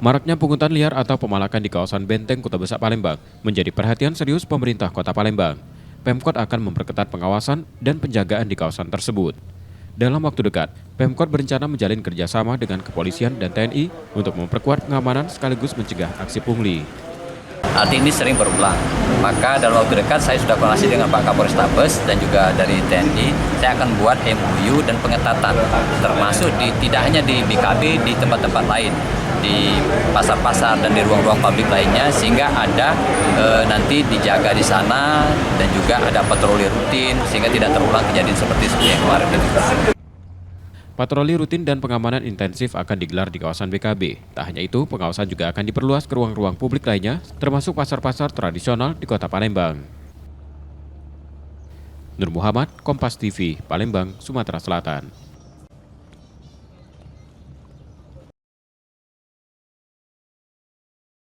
Maraknya pungutan liar atau pemalakan di kawasan Benteng Kota Besar Palembang menjadi perhatian serius pemerintah Kota Palembang. Pemkot akan memperketat pengawasan dan penjagaan di kawasan tersebut. Dalam waktu dekat, Pemkot berencana menjalin kerjasama dengan kepolisian dan TNI untuk memperkuat pengamanan sekaligus mencegah aksi pungli. Hal ini sering berulang, maka dalam waktu dekat saya sudah koordinasi dengan Pak Kapolrestabes dan juga dari TNI. Saya akan buat MOU dan pengetatan, termasuk tidak hanya di BKB, di tempat-tempat lain, di pasar-pasar dan di ruang-ruang publik lainnya, sehingga ada nanti dijaga di sana dan juga ada patroli rutin sehingga tidak terulang kejadian seperti yang kemarin itu. Patroli rutin dan pengamanan intensif akan digelar di kawasan BKB. Tak hanya itu, pengawasan juga akan diperluas ke ruang-ruang publik lainnya, termasuk pasar-pasar tradisional di Kota Palembang. Nur Muhammad, Kompas TV, Palembang, Sumatera Selatan.